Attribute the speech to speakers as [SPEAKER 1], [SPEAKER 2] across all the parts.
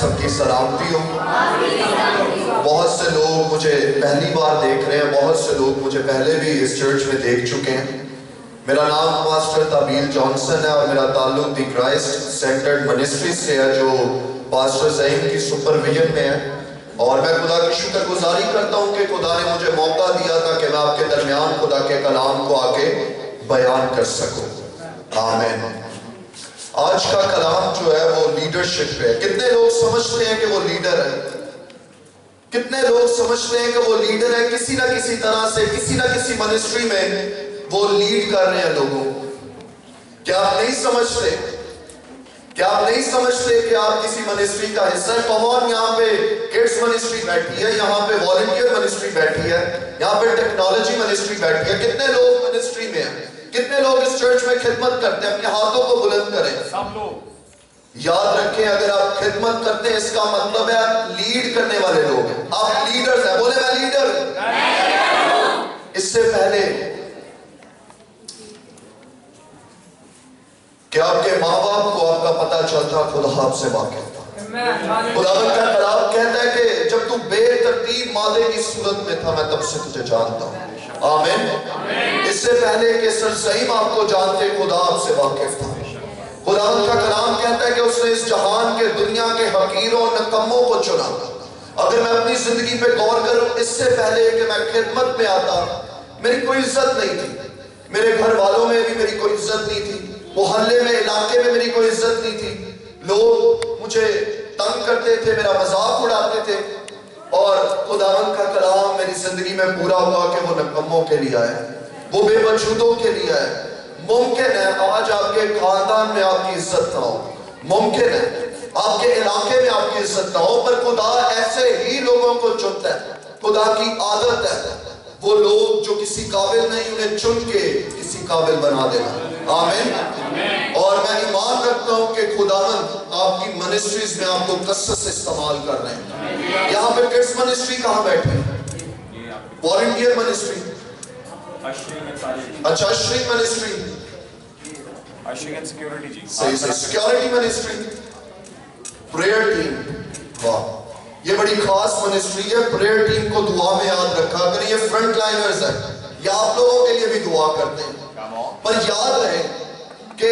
[SPEAKER 1] سب کی سلامتی ہو۔ بہت سے لوگ مجھے پہلی بار دیکھ رہے ہیں، بہت سے لوگ مجھے پہلے بھی اس چرچ میں دیکھ چکے ہیں۔ میرا نام پاسٹر طویل جانسن ہے اور میرا تعلق دی کرائسٹ سینٹرڈ منسٹری سے ہے جو پاسٹر زعیم کی سپرویژن میں ہے، اور میں خدا کی شکر گزاری کرتا ہوں کہ خدا نے مجھے موقع دیا تھا کہ میں آپ کے درمیان خدا کے کلام کو آ کے بیان کر سکوں۔ آمین۔ آج کا کلام جو ہے وہ لیڈرشپ ہے۔ کتنے لوگ سمجھتے ہیں کہ وہ لیڈر ہے؟ کتنے لوگ سمجھتے ہیں کہ وہ لیڈر ہے؟ کسی نہ کسی طرح سے کسی نہ کسی منسٹری میں وہ لیڈ کر رہے ہیں لوگوں۔ کیا آپ نہیں سمجھتے؟ کیا آپ نہیں سمجھتے کہ آپ کسی منسٹری کا حصہ ہے؟ کمون، یہاں پہ کڈس منسٹری بیٹھی ہے، یہاں پہ والنٹیئر منسٹری بیٹھی ہے، یہاں پہ ٹیکنالوجی منسٹری بیٹھی ہے۔ کتنے لوگ منسٹری میں ہیں؟ کتنے لوگ اس چرچ میں خدمت کرتے ہیں؟ اپنے ہاتھوں کو بلند کریں۔ سب لوگ یاد رکھیں، اگر آپ خدمت کرتے ہیں اس کا مطلب ہے آپ لیڈ کرنے والے لوگ ہیں، آپ لیڈرز ہیں۔ بولے میں لیڈر ہوں۔ اس سے پہلے کہ آپ کے ماں باپ کو آپ کا پتہ چلتا، خدا آپ سے واقف تھا۔ خداوند کا کلام کہتا ہے کہ جب تو بے ترتیب مادے کی صورت میں تھا میں تب سے تجھے جانتا ہوں۔ آمین۔ اس سے پہلے کہ سر زعیم آپ کو جانتے، خدا آپ سے واقف تھا۔ خداوند کا کلام کہتا ہے کہ اس نے اس جہان کے دنیا کے حقیروں اور نکموں کو چنا۔ اگر میں اپنی زندگی پہ غور کروں، اس سے پہلے کہ میں خدمت میں آتا میری کوئی عزت نہیں تھی، میرے گھر والوں میں بھی میری کوئی عزت نہیں تھی، محلے میں علاقے میں میری کوئی عزت نہیں تھی، لوگ مجھے تنگ کرتے تھے، میرا مذاق اڑاتے تھے، اور خداوند کا کلام میری زندگی میں پورا ہوا کہ وہ نکموں کے لیے آیا، وہ بے وجودوں کے لیے آیا۔ ممکن ہے آج آپ کے خاندان میں آپ کی عزت نہ ہو، ممکن ہے آپ کے علاقے میں آپ کی عزت نہ ہو، پر خدا ایسے ہی لوگوں کو چنتا ہے۔ خدا کی عادت ہے وہ لوگ جو کسی قابل نہیں انہیں چن کے کسی قابل بنا دینا۔ آمین۔ اور میں ایمان رکھتا ہوں کہ خداوند آپ کی منسٹریز میں آپ کو کثرت سے استعمال کر رہے ہیں۔ یہاں پہ کڈس منسٹری کہاں بیٹھے؟ والنٹیئر منسٹری، اچھا اشری منسٹری، صحیح صحیح، سیکیورٹی منسٹری، پریئر ٹیم، واہ یہ بڑی خاص منسٹری ہے۔ پریئر ٹیم کو دعا میں یاد رکھا کریں، یہ فرنٹ لائنرز ہیں، یہ آپ لوگوں کے لیے بھی دعا کرتے ہیں۔ پر یاد رہے کہ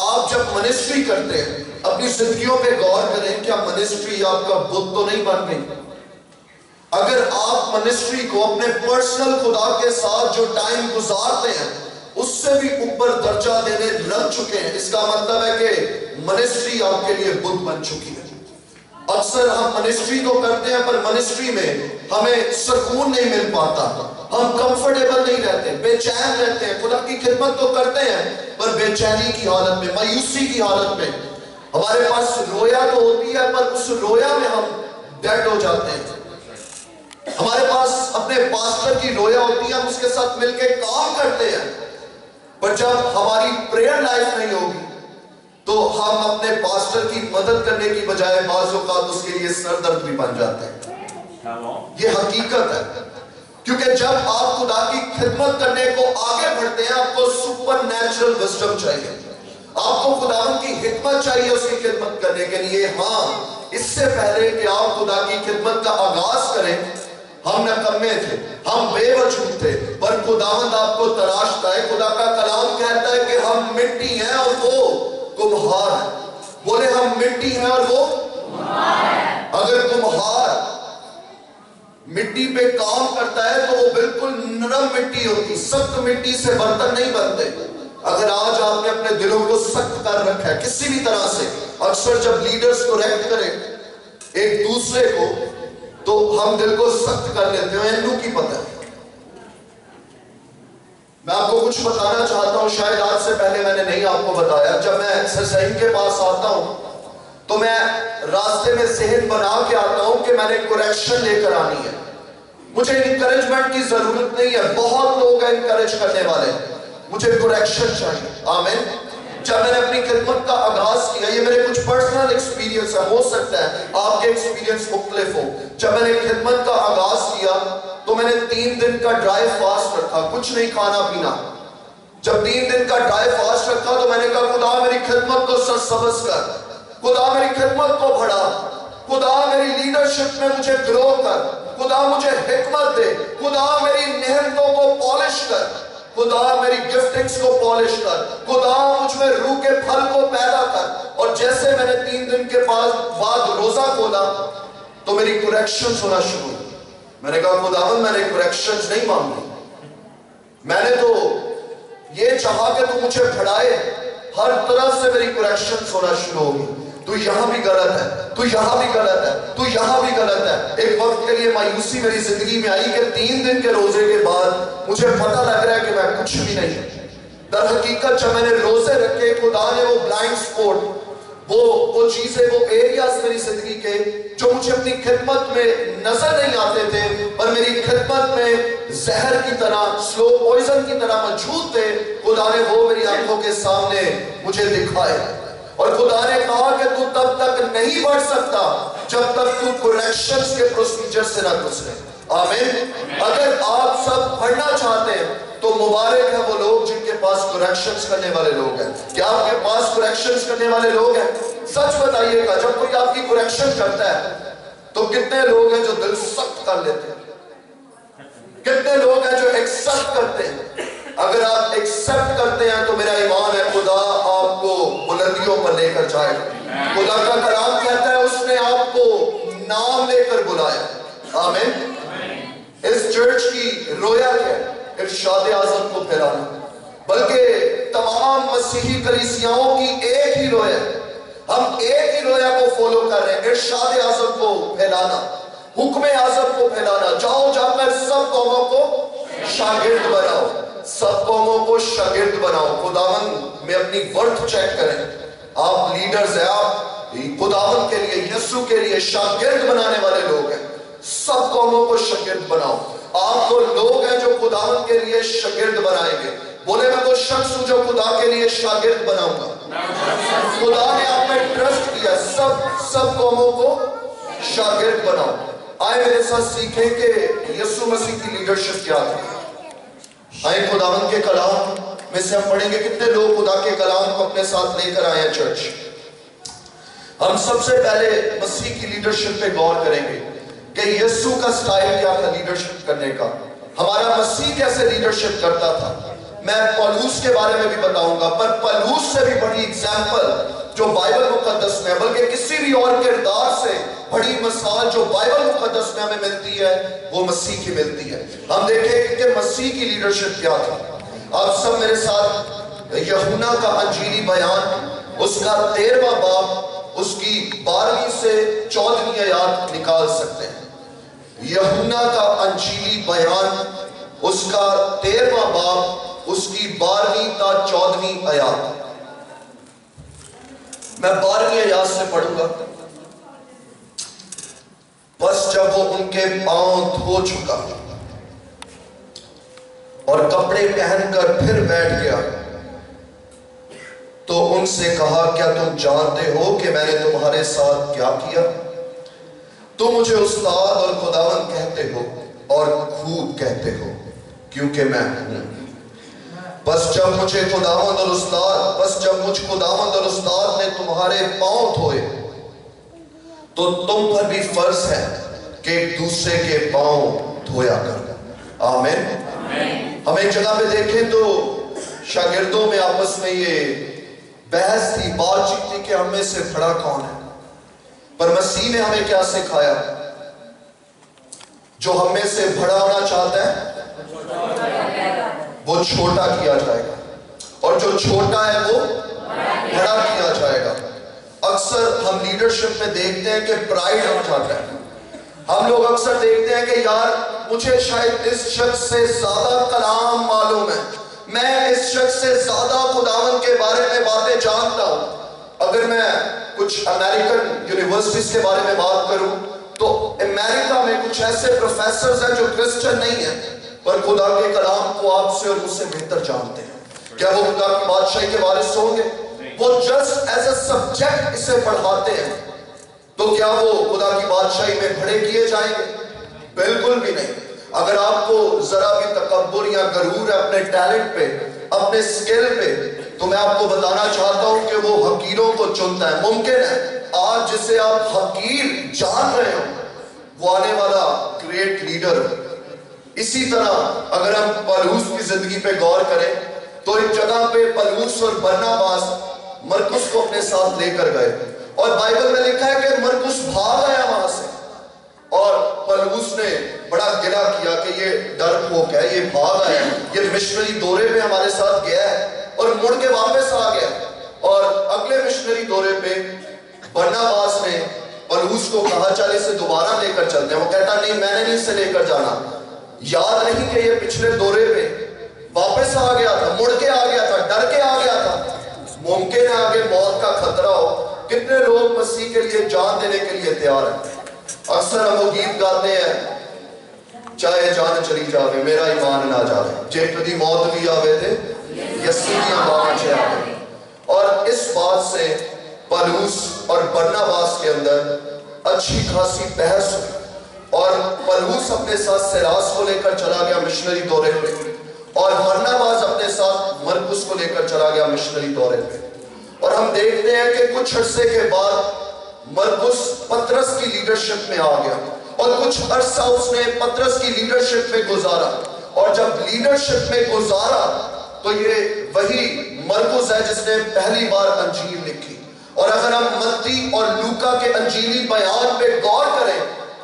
[SPEAKER 1] آپ جب منسٹری کرتے ہیں اپنی زندگیوں پہ غور کریں، کیا منسٹری آپ کا بت تو نہیں بن گئی؟ اگر آپ منسٹری کو اپنے پرسنل خدا کے ساتھ جو ٹائم گزارتے ہیں اس سے بھی اوپر درجہ دینے لگ چکے ہیں، اس کا مطلب ہے کہ منسٹری آپ کے لیے بت بن چکی ہے۔ اکثر ہم منسٹری تو کرتے ہیں پر منسٹری میں ہمیں سکون نہیں مل پاتا، ہم کمفرٹیبل نہیں رہتے، بے چین رہتے ہیں۔ خدا کی خدمت تو کرتے ہیں پر بے چینی کی حالت میں، مایوسی کی حالت میں۔ ہمارے پاس رویا تو ہوتی ہے پر اس رویا میں ہم ڈیڈ ہو جاتے ہیں۔ ہمارے پاس اپنے پاسٹر کی رویا ہوتی ہے، ہم اس کے ساتھ مل کے کام کرتے ہیں، پر جب ہماری پریئر لائف نہیں ہوگی تو ہم اپنے پاسٹر کی مدد کرنے کی بجائے بعض اوقات اس کے لیے سر درد بھی بن جاتے ہیں۔ یہ حقیقت ہے، کیونکہ جب آپ خدا کی خدمت کرنے کو آگے بڑھتے ہیں آپ کو سپر نیچرل وزڈم چاہیے، آپ کو خداوند کی حکمت چاہیے اس کی خدمت کرنے کے لیے۔ ہاں، اس سے پہلے کہ آپ خدا کی خدمت کا آغاز کریں ہم نکمے تھے، ہم بے وجود تھے، پر خداوند آپ کو تراشتا ہے۔ خدا کا کلام کہتا ہے کہ ہم مٹی ہیں اور وہ کمہار ہے۔ بولے ہم مٹی ہیں اور وہ کمہار ہے۔ اگر کمہار مٹی پہ کام کرتا ہے تو وہ بالکل نرم مٹی ہوتی، سخت مٹی سے برتن نہیں بنتے۔ اگر آج آپ نے اپنے دلوں کو سخت کر رکھا ہے کسی بھی طرح سے، اکثر جب لیڈرز کو ریکٹ کریں ایک دوسرے کو تو ہم دل کو سخت کر لیتے ہیں، انہوں کی پتہ ہے۔ میں آپ کو کچھ بتانا چاہتا ہوں، شاید آج سے پہلے میں نے نہیں آپ کو بتایا۔ جب میں سر زعیم کے پاس آتا ہوں تو میں راستے میں ذہن بنا کے آتا ہوں کہ میں نے کریکشن لے کر آنی ہے، مجھے انکریجمنٹ کی ضرورت نہیں ہے، بہت لوگ ہیں انکریج کرنے والے، مجھے کریکشن چاہیے۔ آمین۔ جب میں نے اپنی خدمت کا آغاز کیا، یہ میرے کچھ پرسنل ایکسپیرینس ہے، ہو سکتا ہے آپ کے ایکسپیرینس مختلف ہو۔ جب میں نے خدمت کا آغاز کیا تو میں نے 3 دن کا ڈرائی فاسٹ رکھا، کچھ نہیں کھانا پینا۔ جب 3 دن کا ڈرائی فاسٹ رکھا تو میں نے کہا خدا میری خدمت کو سرسبز کر، خدا میری خدمت کو بڑھا، خدا میری لیڈرشپ میں مجھے گرو کر، خدا مجھے حکمت دے، خدا میری نعمتوں کو پالش کر، خدا میری گفٹنگز کو پالش کر، خدا مجھ میں روح کے پھل کو پیدا کر۔ اور جیسے میں نے 3 دن کے بعد روزہ کھولا تو میری کریکشنز ہونا شروع ہوئی۔ میں نے کہا خداوند میں نے کریکشنز نہیں مانگی، میں نے تو یہ چاہا کہ تو مجھے پڑھائے، ہر طرف سے میری کریکشنز ہونا شروع ہوگی۔ تو یہاں بھی غلط ہے، تو یہاں بھی غلط ہے، تو یہاں بھی غلط ہے۔ ایک وقت کے لیے مایوسی میری زندگی میں آئی کہ 3 دن کے روزے کے بعد مجھے پتہ لگ رہا ہے کہ میں کچھ بھی نہیں ہوں۔ در حقیقت جب میں نے روزے رکھے، خدا نے وہ بلائنڈ سپوٹ، وہ چیزیں، وہ ایریاز میری زندگی کے جو مجھے اپنی خدمت میں نظر نہیں آتے تھے پر میری خدمت میں زہر کی طرح، سلو پوائزن کی طرح موجود تھے، خدا نے وہ میری آنکھوں کے سامنے مجھے دکھائے۔ اور خدا نے کہا کہ تو تب تک نہیں بڑھ سکتا جب تک تو کریکشنز کے پروسیجر سے نہ گزرے۔ آمین۔ اگر آپ سب پڑھنا چاہتے ہیں تو مبارک ہے وہ لوگ جن کے پاس کریکشنز کرنے والے لوگ ہیں۔ کیا آپ کے پاس کریکشنز کرنے والے لوگ ہیں؟ سچ بتائیے گا، جب کوئی آپ کی کریکشن کرتا ہے تو کتنے لوگ ہیں جو دل سخت کر لیتے ہیں؟ کتنے لوگ ہیں جو ایکسپٹ کرتے ہیں؟ اگر آپ ایکسپٹ کرتے ہیں تو میرا ایمان ہے خدا آپ کو بلندیوں پر لے کر جائے گا۔ خدا کا کلام کہتا ہے اس نے آپ کو نام لے کر بلایا۔ آمین۔ اس چرچ کی رویا کیا ہے؟ ارشاد اعظم کو پھیلانا، بلکہ تمام مسیحی کلیسیاؤں کی ایک ہی رویا ہے، ہم ایک ہی رویا کو فالو کر رہے ہیں، ارشاد اعظم کو پھیلانا، حکم اعظم کو پھیلانا۔ جاؤ جا کر سب قوموں کو شاگرد بناؤ، سب قوموں کو شاگرد بناؤ۔ خداوند میں اپنی ورتھ چیک کریں، آپ لیڈرز ہیں، آپ خداوند کے لیے، یسوع کے لیے شاگرد بنانے والے لوگ ہیں۔ سب قوموں کو شاگرد بناؤ۔ آپ وہ لوگ ہیں جو خداوند کے لیے شاگرد بنائیں گے۔ بولے میں وہ شخص ہوں جو خدا کے لیے شاگرد بناؤں گا۔ خدا نے آپ میں ٹرسٹ کیا، سب قوموں کو شاگرد بناؤ۔ آئے میرے ساتھ سیکھیں کہ یسوع مسیح کی لیڈرشپ کیا تھی۔ آئے خداوند کے کلام میں سے ہم پڑھیں گے، کتنے لوگ خدا کے کلام کو اپنے ساتھ لے کر آئے ہیں چرچ۔ ہم سب سے پہلے مسیح کی لیڈرشپ پہ غور کریں گے کہ یسوع کا سٹائل کیا تھا لیڈرشپ کرنے کا، ہمارا مسیح کیسے لیڈرشپ کرتا تھا۔ میں پولوس کے بارے میں بھی بتاؤں گا، پر پولوس سے بھی بڑی ایگزامپل جو بائبل مقدس میں، بلکہ کسی بھی اور کردار سے بڑی مثال جو بائبل مقدس میں ہمیں ملتی ہے وہ مسیح کی ملتی ہے۔ ہم دیکھیں کہ مسیح کی لیڈرشپ کیا تھا۔ آپ سب میرے ساتھ یوحنا کا انجیلی بیان، اس کا 13واں باب، اس کی 12ویں سے 14ویں آیات نکال سکتے ہیں۔ یوحنا کا انجیلی بیان، اس کا 13واں باب، اس کی 12ویں تا 14ویں آیات۔ میں 12ویں آیات سے پڑھوں گا۔ بس جب وہ ان کے پاؤں دھو چکا اور کپڑے پہن کر پھر بیٹھ گیا تو ان سے کہا، کیا تم جانتے ہو کہ میں نے تمہارے ساتھ کیا کیا؟ تم مجھے استاد اور خداوند کہتے ہو اور خوب کہتے ہو، کیونکہ میں ہوں۔ بس جب مجھ خداوند اور استاد نے تمہارے پاؤں دھوئے تو تم پر بھی فرض ہے کہ ایک دوسرے کے پاؤں دھویا کر۔ آمین۔ ہم ایک جگہ پہ دیکھیں تو شاگردوں میں آپس میں یہ بحث تھی، بات چیت تھی کہ ہم میں سے بڑا کون ہے۔ پر مسیح نے ہمیں کیا سکھایا؟ جو ہم میں سے بڑا ہونا چاہتا ہے وہ چھوٹا کیا جائے گا، اور جو چھوٹا ہے وہ بڑا کیا جائے گا۔ اکثر ہم لیڈرشپ میں دیکھتے ہیں کہ پرائیڈ آ جاتا ہے۔ ہم لوگ اکثر دیکھتے ہیں کہ یار مجھے شاید اس شخص سے زیادہ کلام معلوم ہے، میں اس شخص سے زیادہ خداوند کے بارے میں باتیں جانتا ہوں۔ اگر میں کچھ امریکن یونیورسٹیز کے بارے میں بات کروں تو امریکہ میں کچھ ایسے پروفیسرز ہیں جو کرسچن نہیں ہیں پر خدا کے کلام کو آپ سے اور مجھ سے بہتر جانتے ہیں۔ کیا وہ خدا کی بادشاہی کے وارث ہوں گے؟ وہ جسٹ ایز اے سبجیکٹ اسے پڑھاتے ہیں، تو کیا وہ خدا کی بادشاہی میں کھڑے کیے جائیں گے؟ بالکل بھی نہیں۔ اگر آپ کو ذرا بھی تکبر یا غرور ہے اپنے ٹیلنٹ پہ، اپنے سکل پہ، تو میں آپ کو بتانا چاہتا ہوں کہ وہ حقیروں کو چنتا ہے۔ ممکن ہے آج جسے آپ حقیر جان رہے ہو وہ آنے والا گریٹ لیڈر ہو. اسی طرح اگر ہم پولوس کی زندگی پہ غور کریں تو ایک جگہ پہ پولوس اور برناباس مرکس کو اپنے ساتھ لے کر گئے اور بائبل میں لکھا ہے کہ مرکس بھاگ آیا وہاں سے اور پولوس نے بڑا گلہ کیا کہ یہ ڈرپوک ہے, یہ بھاگ آیا, یہ مشنری دورے پہ ہمارے ساتھ گیا ہے اور مڑ کے واپس آ گیا. اور اگلے مشنری دورے پہ برناباس نے پولوس کو کہا چل اسے دوبارہ لے کر چلتے ہیں. وہ کہتا نہیں میں نے نہیں اسے لے کر جانا, یاد نہیں کہ یہ پچھلے دورے پہ واپس آ گیا تھا, مڑ کے آ گیا تھا, ڈر کے آ گیا تھا. ممکن ہے آگے موت کا خطرہ ہو. کتنے لوگ مسیح کے لیے جان دینے کے لیے تیار ہیں. اکثر ہم وہ گیت گاتے ہیں چاہے جان چلی جاوے میرا ایمان نہ جاوے, جے کدی موت بھی آوے تھے یسوع دی آواز ہے آوے. اور اس بات سے پولوس اور برناباس کے اندر اچھی خاصی بحث ہوئی اور پولوس اپنے ساتھ سیلاس کو لے کر چلا گیا مشنری دورے پہ اور برناباس اپنے ساتھ مرکس کو لے کر چلا گیا مشنری دورے پہ. اور ہم دیکھتے ہیں کہ کچھ عرصے کے بعد مرکس پطرس کی لیڈرشپ میں آ گیا اور کچھ عرصہ اس نے پطرس کی لیڈرشپ میں گزارا اور جب لیڈرشپ میں گزارا تو یہ وہی مرکس ہے جس نے پہلی بار انجیل لکھی. اور اگر ہم متی اور لوکا کے انجیلی بیان پہ غور کریں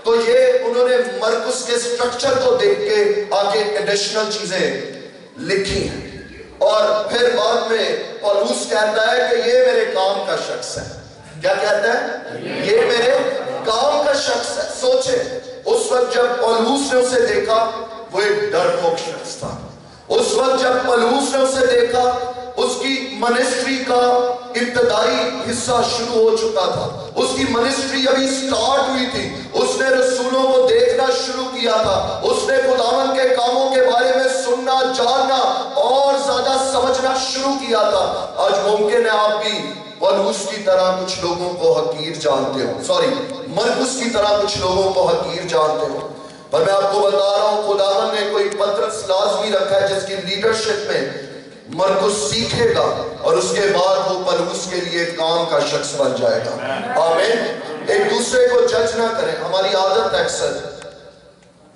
[SPEAKER 1] تو یہ انہوں نے مرکس کے سٹرکچر کو دیکھ کے آگے ایڈیشنل چیزیں لکھی ہیں. اور پھر بعد میں پولوس کہتا ہے کہ یہ میرے کام کا شخص ہے. کیا کہتا ہے؟ یہ میرے کام کا شخص ہے. سوچیں اس وقت جب پولوس نے اسے دیکھا وہ ایک ڈرپوک شخص تھا. اس وقت جب پولوس نے اسے دیکھا اس کی منسٹری کا ابتدائی حصہ شروع ہو چکا تھا. اس کی منسٹری ابھی سٹارٹ ہوئی تھی. اس نے رسولوں کو دیکھنا شروع کیا تھا. اس نے خداوند کے کاموں کے بارے میں سننا جاننا اور زیادہ سمجھنا شروع کیا تھا. آج ممکن ہے آپ بھی پولوس کی طرح کچھ لوگوں کو حقیر جانتے ہو, مرکس کی طرح کچھ لوگوں کو حقیر جانتے ہو. پر میں آپ کو بتا رہا ہوں خداوند نے کوئی پطرس لازمی رکھا ہے جس کی لیڈرشپ میں مرکس سیکھے گا اور اس کے بعد وہ پولوس کے لیے کام کا شخص بن جائے گا. آمین. ایک دوسرے کو جج نہ کریں. ہماری عادت اکثر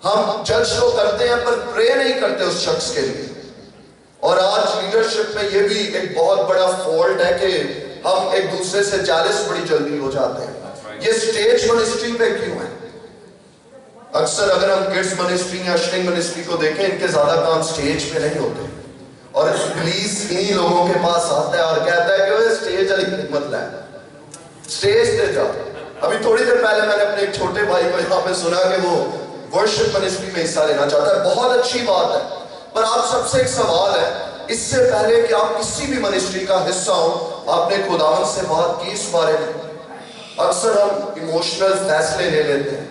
[SPEAKER 1] ہم جج تو کرتے ہیں پر پرے نہیں کرتے اس شخص کے لیے. اور آج لیڈرشپ میں یہ بھی ایک بہت بڑا فالٹ ہے کہ ہم ایک دوسرے سے جالس بڑی جلدی ہو جاتے ہیں. یہ سٹیج منسٹری پہ کیوں ہے؟ اکثر اگر ہم کڈز منسٹری یا اشرنگ منسٹری کو دیکھیں ان کے زیادہ کام سٹیج پہ نہیں ہوتے اور ابلیس انہی لوگوں کے پاس آتا ہے اور کہتا ہے کہ وہ سٹیج علی خدمت لائے, سٹیج پہ جا. ابھی تھوڑی دیر پہلے میں نے اپنے ایک چھوٹے بھائی کو یہاں پہ سنا کہ وہ ورشپ منسٹری میں حصہ لینا چاہتا ہے. بہت اچھی بات ہے. پر آپ سب سے ایک سوال ہے, اس سے پہلے کہ آپ کسی بھی منسٹری کا حصہ ہوں آپ نے خداوند سے بات کی اس بارے میں؟ اکثر ہم ایموشنل فیصلے لے لیتے ہیں,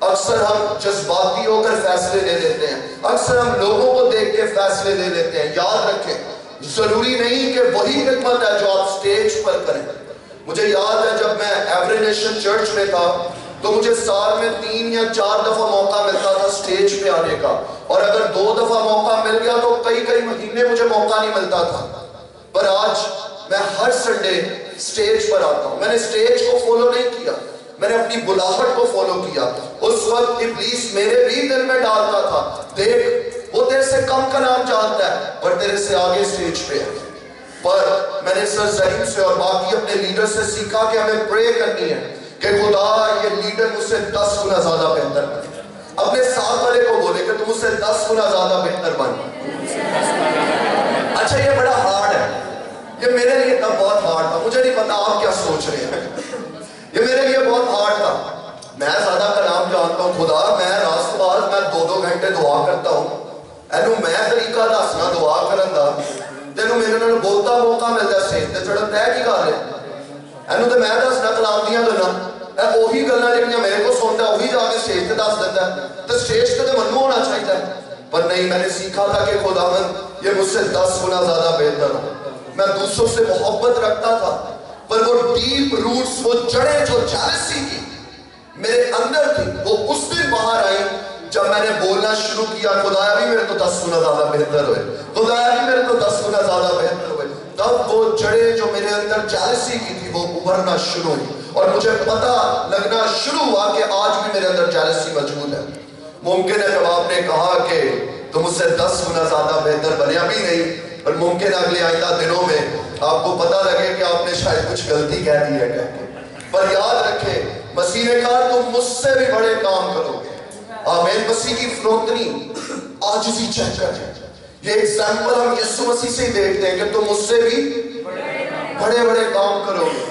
[SPEAKER 1] اکثر ہم جذباتی ہو کر فیصلے لے لیتے ہیں, اکثر ہم لوگوں کو دیکھ کے فیصلے لے لیتے ہیں. یاد رکھیں ضروری نہیں کہ وہی خدمت ہے جو آپ سٹیج پر کریں. مجھے یاد ہے جب میں ایوری نیشن چرچ میں تھا تو مجھے سال میں 3 یا 4 دفعہ موقع ملتا تھا سٹیج پہ آنے کا, اور اگر 2 دفعہ موقع مل گیا تو کئی مہینے مجھے موقع نہیں ملتا تھا. پر آج میں ہر سنڈے سٹیج پر آتا ہوں. میں نے سٹیج کو فالو نہیں کیا, میں نے اپنی بلاہٹ کو فالو کیا. اس وقت ابلیس میرے بھی دل میں ڈالتا تھا دیکھ وہ تیرے سے کم کا نام جانتا ہے پر تیرے سے آگے سٹیج پہ ہے. پر میں نے سر زہیم سے اور باقی اپنے لیڈر سے سیکھا کہ ہمیں پرے کرنی ہے کہ خدا یہ لیڈر مجھ سے 10 گنا زیادہ بہتر بنے. اپنے ساتھ والے کو بولے کہ تم مجھ سے 10 گنا زیادہ بہتر بن. اچھا یہ بڑا ہارڈ ہے, یہ میرے لیے تب بہت ہارڈ تھا. مجھے نہیں پتا آپ کیا سوچ رہے ہیں, یہ میرے لیے بہت ہارڈ تھا. میں زیادہ کلام جانتا ہوں. خدا میں راست باز میں 2 گھنٹے دعا کرتا ہوں. اینو میں طریقہ دسنا دعا کرن دا تینوں میرے نال بولتا موقع ملتا سٹیج تے چڑھن تے کی گل ہے. اینو تے میں دسنا کلام دیاں گلاں اے اوہی گلاں جڑیاں میرے کو سنتا ہے وہی جا کے سٹیج تے دس دیتا ہے تے سٹیج تے منو ہونا چاہیے. پر نہیں, میں نے سیکھا تھا کہ خداوند یہ مجھ سے 10 گنا زیادہ بہتر ہو. میں دوسروں سے محبت رکھتا تھا پر وہ ڈیپ روٹس, وہ جڑیں جو جالسی کی میرے اندر تھی وہ اس دن باہر آئی جب میں نے بولنا شروع کیا خدایا بھی میرے تو 10 گنا زیادہ بہتر ہوئے, خدایا بھی میرے تو 10 گنا زیادہ بہتر ہوئے. تب وہ جڑیں جو میرے اندر جالسی کی تھی وہ ابھرنا شروع ہوئی اور مجھے پتہ لگنا شروع ہوا کہ آج بھی میرے اندر جیلسی موجود ہے. ممکن ہے جب آپ نے کہا کہ تم اس سے 10 گنا زیادہ بہتر بنے، ابھی نہیں، پر ممکن اگلے آئندہ دنوں میں آپ کو پتہ لگے کہ آپ نے شاید کچھ غلطی کہہ دی ہے کہہ کے. پر یاد رکھے مسیح نے کہا تم مجھ سے بھی بڑے کام کرو گے. آمین. مسیح کی فروتنی عاجزی چیک کریں. یہ ایگزامپل ہم یسوع مسیح سے ہی دیکھتے ہیں کہ تم مجھ سے بھی بڑے بڑے کام کرو گے.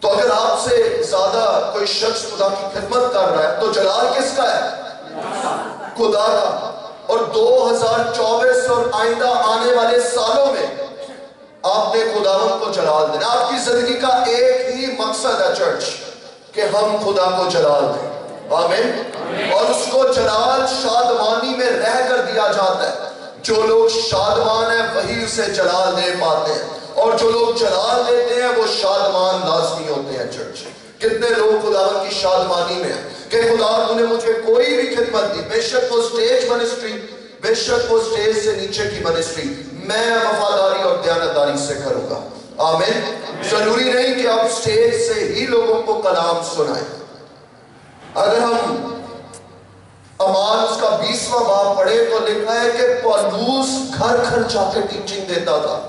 [SPEAKER 1] تو اگر آپ سے زیادہ کوئی شخص خدا کی خدمت کر رہا ہے تو جلال کس کا ہے؟ خدا کا. اور 2024 اور آئندہ آنے والے سالوں میں آپ نے خداوند کو جلال دینا. آپ کی زندگی کا ایک ہی مقصد ہے چرچ، کہ ہم خدا کو جلال دیں. آمین. اور اس کو جلال شادمانی میں رہ کر دیا جاتا ہے. جو لوگ شادمان ہیں وہی اسے جلال دے پاتے ہیں، اور جو لوگ جلال دیتے ہیں وہ شادمان لازمی ہوتے ہیں. چرچ کتنے لوگ خداوند کی شادمانی میں ہیں کہ خدا تو نے مجھے کوئی بھی خدمت دی، بے شک وہ سٹیج منسٹری، بے شک وہ سٹیج سے نیچے کی منسٹری، میں وفاداری اور دیانتداری سے کروں گا. آمین. ضروری نہیں کہ آپ سٹیج سے ہی لوگوں کو کلام سنائیں. اگر ہم اعمال اس کا 20واں باب پڑھے تو لکھا ہے کہ پولس گھر گھر جا کے ٹیچنگ دیتا تھا.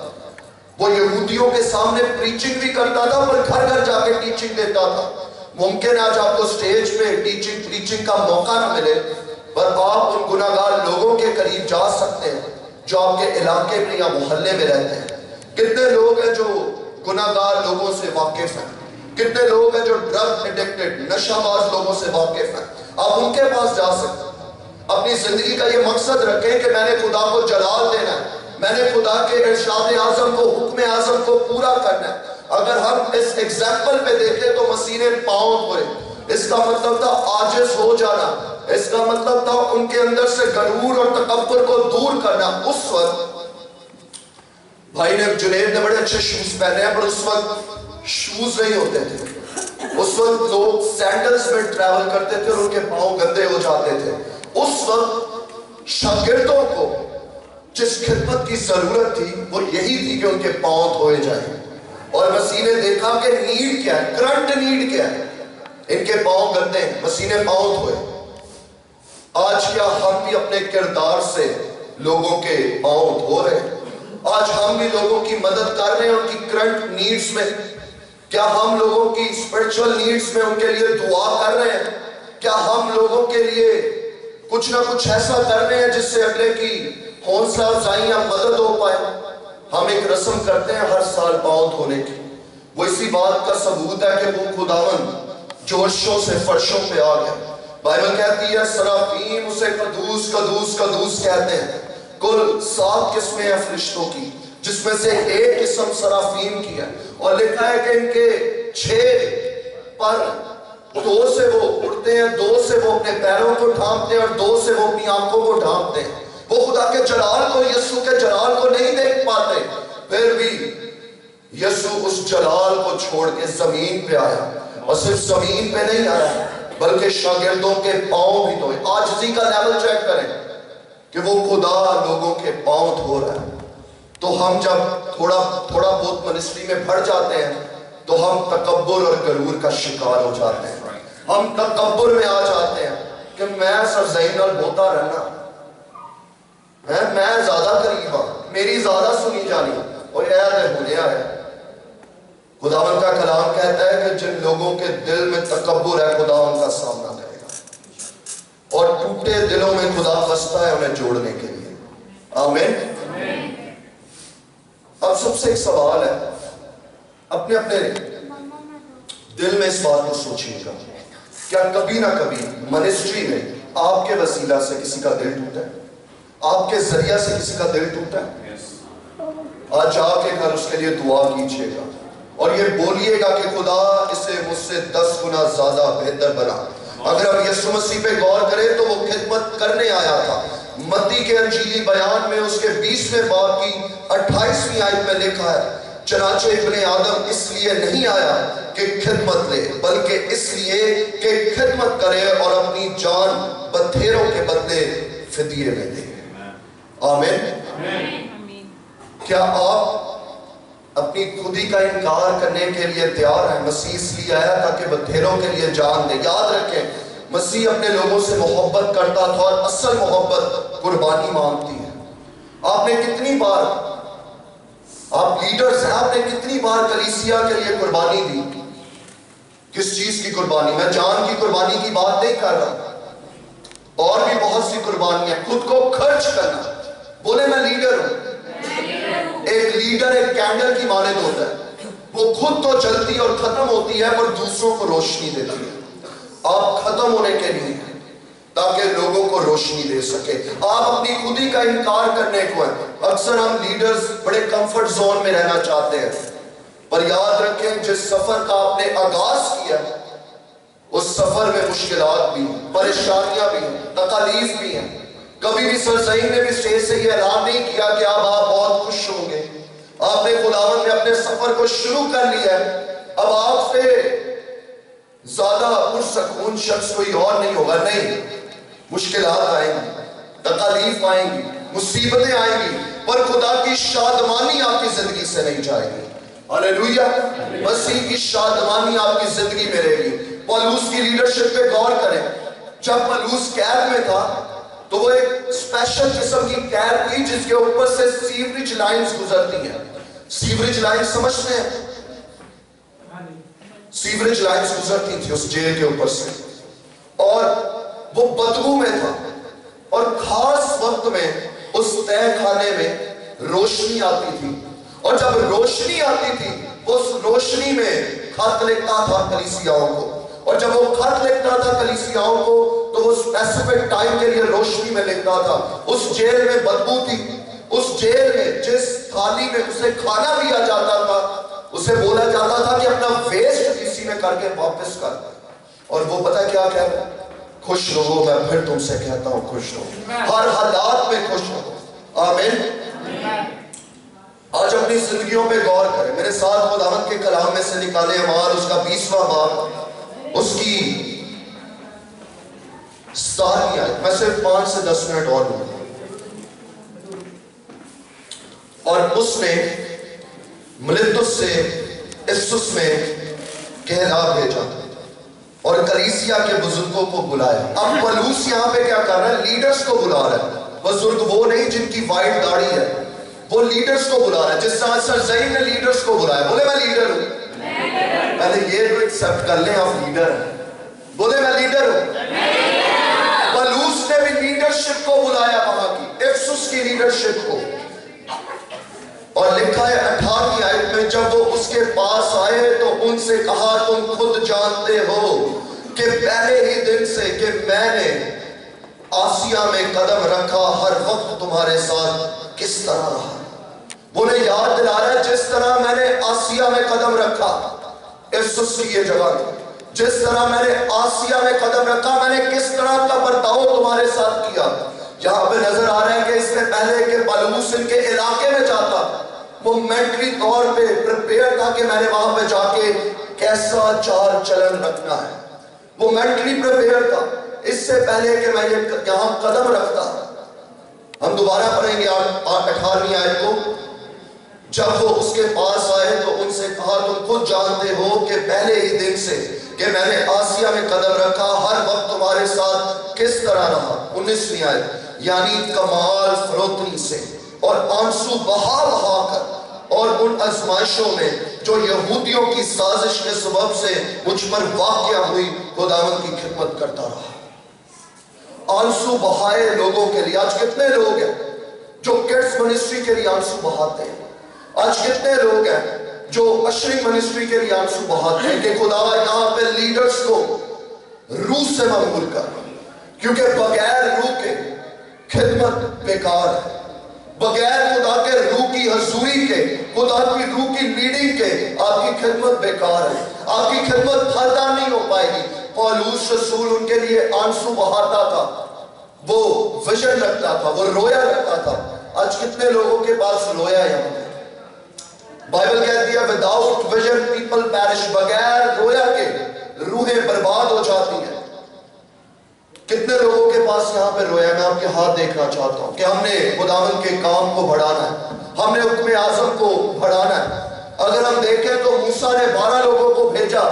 [SPEAKER 1] وہ یہودیوں کے سامنے پریچنگ بھی کرتا تھا پر گھر گھر جا کے ٹیچنگ دیتا تھا. ممکن ہے آج آپ کو سٹیج پہ ٹیچنگ پریچنگ کا موقع نہ ملے، پر آپ ان گناہگار لوگوں کے قریب جا سکتے ہیں جو آپ کے علاقے میں یا محلے میں رہتے ہیں. کتنے لوگ ہیں جو گناہگار لوگوں سے واقف ہیں، کتنے لوگ ہیں جو ڈرگ ایڈکٹڈ نشہ باز لوگوں سے واقف ہیں. آپ ان کے پاس جا سکتے ہیں. اپنی زندگی کا یہ مقصد رکھیں کہ میں نے خدا کو جلال دینا ہے، میں نے خدا کے ارشاد اعظم کو، حکم اعظم کو پورا کرنا ہے. اگر ہم اس ایگزامپل پہ دیکھیں تو مسیح نے پاؤں دھوئے. اس کا مطلب تھا عاجز ہو جانا، اس کا مطلب تھا ان کے اندر سے غرور اور تکبر کو دور کرنا. اس وقت بھائی نے جنید نے بڑے اچھے شوز پہنے ہیں، پر اس وقت شوز نہیں ہوتے تھے. اس وقت لوگ سینڈلز میں ٹریول کرتے تھے اور ان کے پاؤں گندے ہو جاتے تھے. اس وقت شاگردوں کو جس خدمت کی ضرورت تھی وہ یہی تھی کہ ان کے پاؤں دھوئے جائیں. اور مسیح نے دیکھا کہ نیڈ کیا ہے، کرنٹ نیڈ کیا ہے. ان کے پاؤں گندے ہیں، مسیح نے پاؤں دھوئے. آج کیا ہم بھی اپنے کردار سے لوگوں کے پاؤں دھو رہے ہیں؟ آج ہم بھی لوگوں کی مدد کر رہے ہیں ان کی کرنٹ نیڈز میں؟ کیا ہم لوگوں کی اسپرچول نیڈز میں ان کے لیے دعا کر رہے ہیں؟ کیا ہم لوگوں کے لیے کچھ نہ کچھ ایسا کر رہے ہیں جس سے اگلے کی حوصلہ افزائی یا مدد ہو پائے؟ ہم ایک رسم کرتے ہیں ہر سال پاؤں دھونے کی. وہ اسی بات کا ثبوت ہے کہ وہ خداوند جوشوں سے فرشوں پہ آ گیا. بائبل کہتی ہے سرافیم اسے قدوس قدوس قدوس کہتے ہیں. کل 7 قسمیں ہیں فرشتوں کی، جس میں سے ایک قسم سرافیم کی ہے. اور لکھا ہے کہ ان کے 6 پر 2 سے وہ اڑتے ہیں، 2 سے وہ اپنے پیروں کو ڈھانپتے ہیں اور 2 سے وہ اپنی آنکھوں کو ڈھانپتے ہیں. وہ خدا کے جلال کو، یسوع کے جلال کو نہیں دیکھ پاتے، پھر بھی یسوع اس جلال کو چھوڑ کے زمین پہ آیا. اور صرف زمین پہ نہیں آیا بلکہ شاگردوں کے پاؤں بھی دھوئے. عاجزی کا لیول چیک کریں کہ وہ خدا لوگوں کے پاؤں دھو رہا ہے. تو ہم جب تھوڑا بہت منسٹری میں بڑھ جاتے ہیں تو ہم تکبر اور غرور کا شکار ہو جاتے ہیں. ہم تکبر میں آ جاتے ہیں کہ میں سرزین اور بوتا رہنا، میں زیادہ قریب ہوں، میری زیادہ سنی جانی، اور عید ہونے آئے. خداوند کا کلام کہتا ہے کہ جن لوگوں کے دل میں تکبر ہے خداوند کا سامنا کرے گا، اور ٹوٹے دلوں میں خدا بستا ہے انہیں جوڑنے کے لیے. آمین. اب سب سے ایک سوال ہے، اپنے دل میں اس بات کو سوچیے گا، کیا کبھی نہ کبھی منسٹری میں آپ کے وسیلہ سے کسی کا دل ٹوٹا ہے؟ آپ کے ذریعہ سے کسی کا دل ٹوٹا ہے؟ آج جا کے گھر اس کے لیے دعا کیجئے گا اور یہ بولیے گا کہ خدا اسے مجھ سے 10 گنا زیادہ بہتر بنا. اگر ہم یسوع مسیح پہ غور کریں تو وہ خدمت کرنے آیا تھا. متی کے انجیلی بیان میں اس کے 20ویں باب کی 28ویں آیت میں لکھا ہے چنانچہ ابن آدم اس لیے نہیں آیا کہ خدمت لے بلکہ اس لیے کہ خدمت کرے اور اپنی جان بتھیروں کے بدلے فدیے میں دے. آمین. کیا آپ اپنی خودی کا انکار کرنے کے لیے تیار ہیں. مسیح اس لیے آیا تاکہ بتھیروں کے لیے جان دے. یاد رکھیں مسیح اپنے لوگوں سے محبت کرتا تھا اور اصل محبت قربانی مانگتی ہے. آپ نے کتنی بار، آپ لیڈرز ہیں، آپ نے کتنی بار کلیسیا کے لیے قربانی دی؟ کس چیز کی قربانی؟ میں جان کی قربانی کی بات نہیں کر رہا، اور بھی بہت سی قربانیاں. خود کو خرچ کرنا. بولے میں لیڈر ہوں. ایک لیڈر ایک کینڈل کی مانند ہوتا ہے، وہ خود تو جلتی اور ختم ہوتی ہے پر دوسروں کو روشنی دیتی ہے. آپ ختم ہونے کے لیے تاکہ لوگوں کو روشنی دے سکے. آپ اپنی خودی کا انکار کرنے کو ہے. اکثر ہم لیڈرز بڑے کمفرٹ زون میں رہنا چاہتے ہیں، پر یاد رکھیں جس سفر کا آپ نے آغاز کیا اس سفر میں مشکلات بھی ہیں، پریشانیاں بھی ہیں، تکالیف بھی ہیں. کبھی بھی سرزئی نے بھی اسٹیج سے یہ اعلان نہیں کیا کہ اب آپ بہت خوش ہوں گے. آپ نے خداوند میں اپنے سفر کو شروع کر لیا ہے، اب آپ سے زیادہ پرسکون شخص کوئی اور نہیں ہوگا. نہیں، مشکلات آئیں گی، تکالیف آئیں گی، مصیبتیں آئیں گی، پر خدا کی شادمانی آپ کی زندگی سے نہیں جائے گی. ہاللیلویہ. مسیح کی شادمانی آپ کی زندگی میں رہے گی. پولوس کی لیڈرشپ پہ غور کریں. جب پولوس قید میں تھا تو وہ ایک اسپیشل قسم کی قید تھی جس کے اوپر سے سیوریج لائنز گزرتی ہیں. سیوریج لائنز سمجھتے ہیں؟ سیوریج لائنز گزرتی تھی اس جیل کے اوپر سے، اور وہ بدبو میں تھا، اور خاص وقت میں اس تہ خانے میں روشنی آتی تھی، اور جب روشنی آتی تھی اس روشنی میں خط لکھتا تھا کلیسیاؤں کو، اور جب وہ خط لکھتا تھا کلیسیاؤں کو تو وہ اسپیسیفک ٹائم کے لیے روشنی میں لکھتا تھا. اس جیل میں بدبو تھی. اس جیل میں جس تھالی میں اسے کھانا دیا جاتا تھا اسے بولا جاتا تھا کہ اپنا ویسٹ اسی میں کر کے واپس کر. اور وہ پتہ کیا کہتا ہے؟ خوش رہو. میں پھر تم سے کہتا ہوں خوش رہو، ہر حالات میں خوش رہو. آمین. آج اپنی زندگیوں پہ غور کریں. میرے ساتھ خداوند کے کلام میں سے نکالے اعمال اس کا 20واں باب، اس کی 17ویں آیت. میں صرف 5 سے 10 منٹ اور لوں. اور اس نے ملیتس سے افسس میں کہلا بھیجا اور کلیسیا کے بزرگوں کو بلایا. اب پولوس یہاں پہ کیا کر رہا ہے؟ لیڈرز کو بلا رہا ہے. بزرگ وہ نہیں جن کی وائٹ داڑھی ہے، وہ لیڈرز کو بلا رہا ہے. جس طرح سرزئی نے لیڈرز کو بلایا. بولے میں لیڈر ہوں. پہلے یہ تو ایکسپٹ کر لیں آپ لیڈر ہیں. بولے میں لیڈر ہوں. پولوس نے بھی لیڈرشپ کو بلایا، وہاں کی افسس کی لیڈرشپ کو. اور لکھا ہے 18ویں آیت میں، جب وہ اس کے پاس آئے تو ان سے کہا تم خود جانتے ہو کہ پہلے ہی دن سے کہ میں نے آسیا میں قدم رکھا ہر وقت تمہارے ساتھ کس طرح رہا. وہ نے یاد دلا رہا ہے جس طرح میں نے آسیا میں قدم رکھا. افسس کی یہ جگہ تھی. جس طرح میں نے آسیا میں قدم رکھا میں نے کس طرح کا برتاؤ تمہارے ساتھ کیا. یہاں پہ نظر آ رہا ہے کہ اس سے پہلے کہ پولوس ان کے علاقے میں جاتا وہ مینٹلی طور پہ پریپیئر تھا کہ میں نے وہاں پہ جا کے کیسا چال چلن رکھنا ہے. وہ مینٹلی پریپیئر تھا اس سے پہلے کہ میں یہاں قدم رکھتا. ہم دوبارہ پڑھیں گے 18ویں آیت کو. جب وہ اس کے پاس آئے تو ان سے کہا تم خود جانتے ہو کہ پہلے ہی دن سے کہ میں نے آسیا میں قدم رکھا ہر وقت تمہارے ساتھ کس طرح رہا. 19ویں آیت، یعنی کمال فروتنی سے اور آنسو بہا بہا کر اور ان ازمائشوں میں جو یہودیوں کی سازش کے سبب سے مجھ پر واقع ہوئی خداوند کی خدمت کرتا رہا. آنسو بہائے لوگوں کے لیے. آج کتنے لوگ ہیں جو کڈز منسٹری کے لیے آنسو بہاتے ہیں؟ آج کتنے لوگ ہیں جو اشرنگ منسٹری کے لیے آنسو بہاتے ہیں کہ خدا یہاں پہ لیڈرز کو روح سے مقبول کر، کیونکہ بغیر روح کے خدمت بیکار ہے. بغیر خدا کے روح کی حضوری کے، خدا کی روح کی لیڈنگ کے آپ کی خدمت بیکار ہے. آپ کی خدمت پھلدار نہیں ہو پائے گی. پولوس رسول ان کے لیے آنسو بہاتا تھا، وہ ویژن رکھتا تھا، وہ رویا رکھتا تھا. آج کتنے لوگوں کے پاس رویا یہاں پہ؟ بائبل کہتی ہے without vision people perish. بغیر رویا کے روحیں برباد ہو جاتی ہیں. کتنے لوگوں کے پاس یہاں پہ رویا؟ میں آپ کے ہاتھ دیکھنا چاہتا ہوں کہ ہم نے خداوند کے کام کو بڑھانا ہے، ہم نے حکم اعظم کو بڑھانا ہے. اگر ہم دیکھیں تو موسیٰ نے 12 لوگوں کو بھیجا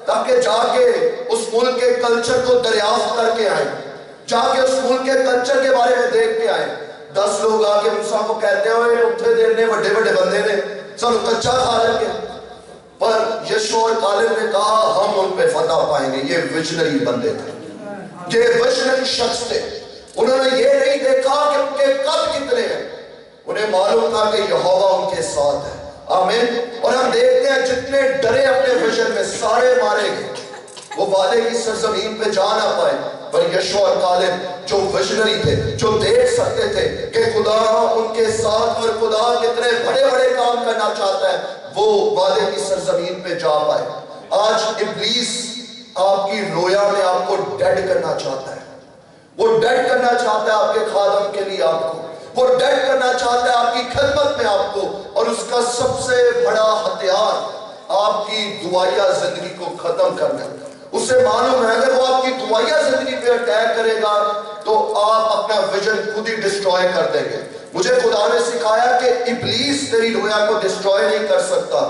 [SPEAKER 1] تاکہ جا کے اس ملک کے کلچر کو دریافت کر کے آئیں، جا کے اس ملک کے کلچر کے بارے میں دیکھ کے آئیں۔ 10 لوگ آ کے موسیٰ کو کہتے ہوئے اتھے دینے وڈے وڈے بندے نے سب کچا کھا لیں گے، پر یشوع اور کالب نے کہا ہم ان پہ فتح پائیں گے۔ یہ ویژنری بندے تھے، یہ ویژنری شخص تھے۔ انہوں نے یہ نہیں دیکھا کہ ان کے قد کتنے ہیں، انہیں معلوم تھا کہ یہوہ ان کے ساتھ ہے۔ آمین۔ اور ہم دیکھتے ہیں جتنے ڈرے اپنے ویژن میں سارے مارے گئے، وہ وعدے کی سرزمین پہ جا نہ پائے، پر یشوع اور کالب جو ویژنری تھے، جو دیکھ سکتے تھے کہ خدا ان کے ساتھ اور خدا کتنے بڑے بڑے کام کرنا چاہتا ہے، وہ وعدے کی سرزمین پہ جا پائے۔ آج ابلیس آپ کی رویا میں آپ کو ڈیڈ کرنا چاہتا ہے، وہ ڈیڈ کرنا چاہتا ہے آپ کے خادم کے لیے آپ کو، وہ ڈیڈ کرنا چاہتا ہے آپ کی خدمت میں آپ کو، اور اس کا سب سے بڑا ہتھیار آپ کی دعائیہ زندگی کو ختم کرنا ہے۔ اسے معلوم ہے اگر وہ آپ کی دعائیہ زندگی پہ اٹیک کرے گا تو آپ اپنا ویژن خود ہی ڈسٹروائے کر دیں گے۔ مجھے خدا نے سکھایا کہ ابلیس تیری رویا کو ڈسٹروائے نہیں کر سکتا،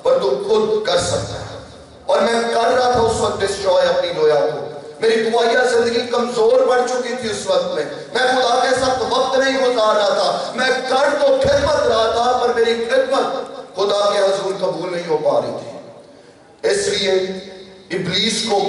[SPEAKER 1] پر تو خود کر سکتا ہے، اور میں کر رہا تھا اس وقت ڈسٹروائے اپنی رویا کو۔ میری دعائیہ زندگی کمزور پڑ چکی تھی اس وقت میں خدا کے ساتھ وقت نہیں گزار رہا تھا، میں کر تو خدمت رہا تھا پر میری خدمت خدا کے حضور قبول نہیں ہو پا رہی تھی۔ اس لیے ابلیس کو